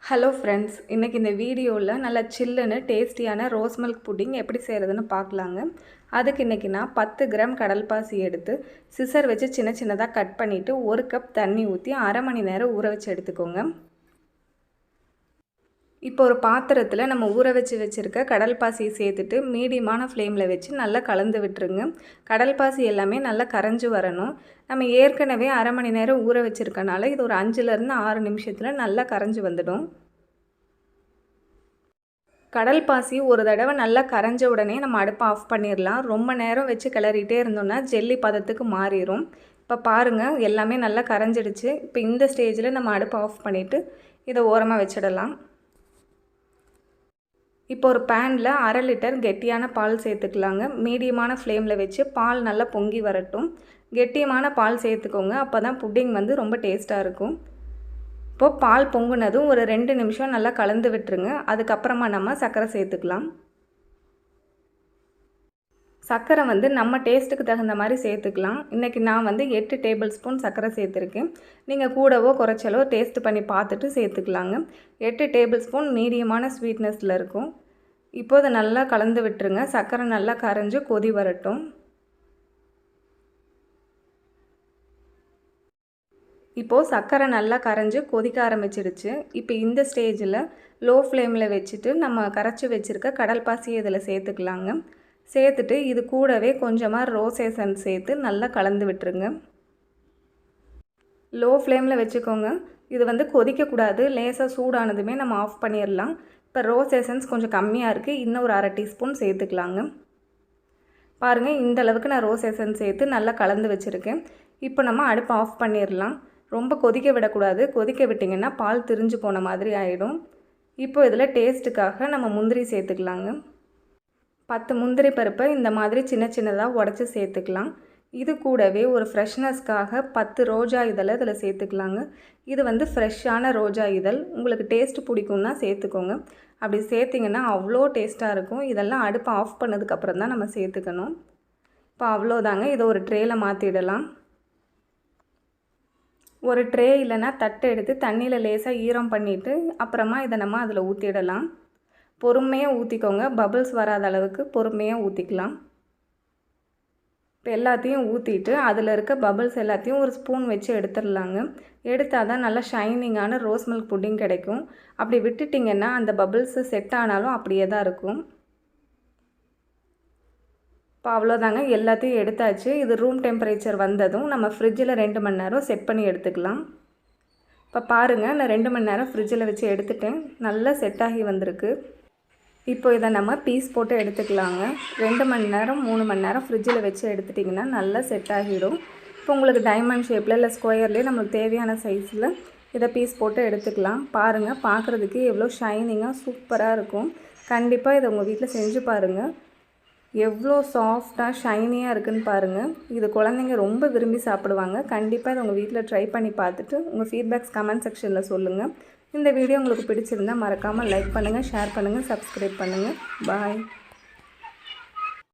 Hello friends, இன்றைக்கி இந்த வீடியோவில் நல்லா சில்லுன்னு டேஸ்டியான ரோஸ் மில்க் புட்டிங் எப்படி செய்கிறதுன்னு பார்க்கலாங்க. அதுக்கு இன்றைக்கி நான் 10 கிராம் கடல்பாசி எடுத்து சிசர் வச்சு சின்ன சின்னதாக கட் பண்ணிவிட்டு 1 கப் தண்ணி ஊற்றி அரை மணி நேரம் ஊற வச்சு எடுத்துக்கோங்க. இப்போ ஒரு பாத்திரத்தில் நம்ம ஊற வச்சுருக்க கடல்பாசியை சேர்த்துட்டு மீடியமான ஃப்ளேமில் வச்சு நல்லா கலந்து விட்டுருங்க. கடல்பாசி எல்லாமே நல்லா கரைஞ்சி வரணும். நம்ம ஏற்கனவே அரை மணி நேரம் ஊற வச்சுருக்கனால இது ஒரு 5லேருந்து 6 நிமிஷத்தில் நல்லா கரைஞ்சி வந்துடும். கடல்பாசி ஒரு தடவை நல்லா கரைஞ்ச உடனே நம்ம அடுப்பை ஆஃப் பண்ணிடலாம். ரொம்ப நேரம் வச்சு கிளறிட்டே இருந்தோம்னா ஜெல்லி பதத்துக்கு மாறிடும். இப்போ பாருங்கள், எல்லாமே நல்லா கரைஞ்சிடுச்சு. இப்போ இந்த ஸ்டேஜில் நம்ம அடுப்பை ஆஃப் பண்ணிவிட்டு இதை ஓரமாக வச்சிடலாம். இப்போ ஒரு பேனில் 1/2 லிட்டர் கெட்டியான பால் சேர்த்துக்கலாங்க. மீடியமான ஃப்ளேமில் வச்சு பால் நல்லா பொங்கி வரட்டும். கெட்டியமான பால் சேர்த்துக்கோங்க, அப்போ தான் புட்டிங் ரொம்ப டேஸ்ட்டாக இருக்கும். இப்போது பால் பொங்குனதும் ஒரு 2 நிமிஷம் நல்லா கலந்து விட்டுருங்க. அதுக்கப்புறமா நம்ம சர்க்கரை சேர்த்துக்கலாம். சர்க்கரை நம்ம டேஸ்ட்டுக்கு தகுந்த மாதிரி சேர்த்துக்கலாம். இன்றைக்கி நான் 8 டேபிள் ஸ்பூன் சர்க்கரை சேர்த்துருக்கேன். நீங்கள் கூடவோ குறைச்சலோ டேஸ்ட் பண்ணி பார்த்துட்டு சேர்த்துக்கலாங்க. 8 டேபிள் ஸ்பூன் மீடியமான ஸ்வீட்னஸில் இருக்கும். இப்போது நல்லா கலந்து விட்டுருங்க. சர்க்கரை நல்லா கரைஞ்சி கொதி வரட்டும். இப்போது சர்க்கரை நல்லா கரைஞ்சி கொதிக்க ஆரம்பிச்சிடுச்சு. இப்போ இந்த ஸ்டேஜில் லோ ஃப்ளேமில் வச்சுட்டு நம்ம கரைச்சி வச்சுருக்க கடல்பாசியை இதில் சேர்த்துக்கலாங்க. சேர்த்துட்டு இது கூடவே கொஞ்சமாக ரோஸ் எசன்ஸ் சேர்த்து நல்லா கலந்து விட்டுருங்க. லோ ஃப்ளேமில் வச்சுக்கோங்க. இது கொதிக்கக்கூடாது. லேசாக சூடானதுமே நம்ம ஆஃப் பண்ணிடலாம். இப்போ ரோஸ் எசன்ஸ் கொஞ்சம் கம்மியாக இருக்குது, இன்னும் ஒரு 1/2 டீஸ்பூன் சேர்த்துக்கலாங்க. பாருங்கள், இந்த அளவுக்கு நான் ரோஸ் எசன்ஸ் சேர்த்து நல்லா கலந்து வச்சுருக்கேன். இப்போ நம்ம அடுப்பை ஆஃப் பண்ணிடலாம். ரொம்ப கொதிக்க விடக்கூடாது. கொதிக்க விட்டிங்கன்னா பால் திரிஞ்சு போன மாதிரி ஆகிடும். இப்போ இதில் டேஸ்ட்டுக்காக நம்ம முந்திரி சேர்த்துக்கலாங்க. 10 முந்திரி பருப்பை இந்த மாதிரி சின்ன சின்னதாக உடச்சி சேர்த்துக்கலாம். இது கூடவே ஒரு ஃப்ரெஷ்னஸ்க்காக 10 ரோஜா இதழை இதில் சேர்த்துக்கலாங்க. இது ஃப்ரெஷ்ஷான ரோஜா இதழ். உங்களுக்கு டேஸ்ட் பிடிக்கும்னா சேர்த்துக்கோங்க. அப்படி சேர்த்திங்கன்னா அவ்வளோ டேஸ்ட்டாக இருக்கும். இதெல்லாம் அடுப்பை ஆஃப் பண்ணதுக்கப்புறம் தான் நம்ம சேர்த்துக்கணும். இப்போ அவ்வளோதாங்க. இதை ஒரு ட்ரேயில் மாற்றிடலாம். ஒரு ட்ரே இல்லைன்னா தட்டை எடுத்து தண்ணியில் லேசாக ஈரம் பண்ணிவிட்டு அப்புறமா இதை நம்ம அதில் ஊற்றிடலாம். பொறுமையாக ஊற்றிக்கோங்க. பபிள்ஸ் வராத அளவுக்கு பொறுமையாக ஊற்றிக்கலாம். இப்போ எல்லாத்தையும் ஊற்றிட்டு அதில் இருக்க பபிள்ஸ் எல்லாத்தையும் ஒரு ஸ்பூன் வச்சு எடுத்துடலாங்க. எடுத்தால் தான் நல்லா ஷைனிங்கான ரோஸ் மில்க் புட்டிங் கிடைக்கும். அப்படி விட்டுட்டிங்கன்னா அந்த பபிள்ஸு செட் ஆனாலும் அப்படியே தான் இருக்கும். இப்போ அவ்வளோதாங்க, எல்லாத்தையும் எடுத்தாச்சு. இது ரூம் டெம்பரேச்சர் வந்ததும் நம்ம ஃப்ரிட்ஜில் 2 மணி நேரம் செட் பண்ணி எடுத்துக்கலாம். இப்போ பாருங்கள், நான் 2 மணி நேரம் ஃப்ரிட்ஜில் வச்சு எடுத்துட்டேன். நல்லா செட் ஆகி வந்திருக்கு. இப்போ இதை நம்ம பீஸ் போட்டு எடுத்துக்கலாங்க. 2 மணி நேரம் 3 மணி நேரம் ஃப்ரிட்ஜில் வச்சு எடுத்துட்டிங்கன்னா நல்லா செட் ஆகிடும். இப்போ உங்களுக்கு டைமண்ட் ஷேப்பில் இல்லை ஸ்கொயர்லேயே நம்மளுக்கு தேவையான சைஸில் இதை பீஸ் போட்டு எடுத்துக்கலாம். பாருங்கள், பார்க்குறதுக்கு எவ்வளோ ஷைனிங்காக சூப்பராக இருக்கும். கண்டிப்பாக இதை உங்கள் வீட்டில் செஞ்சு பாருங்கள். எவ்வளோ சாஃப்டாக ஷைனியாக இருக்குதுன்னு பாருங்கள். இது குழந்தைங்க ரொம்ப விரும்பி சாப்பிடுவாங்க. கண்டிப்பாக இதை உங்கள் வீட்டில் ட்ரை பண்ணி பார்த்துட்டு உங்கள் ஃபீட்பேக்ஸ் கமெண்ட் செக்ஷனில் சொல்லுங்கள். இந்த வீடியோ உங்களுக்கு பிடிச்சிருந்தால் மறக்காமல் லைக் பண்ணுங்கள், ஷேர் பண்ணுங்கள், சப்ஸ்கிரைப் பண்ணுங்கள். பாய்.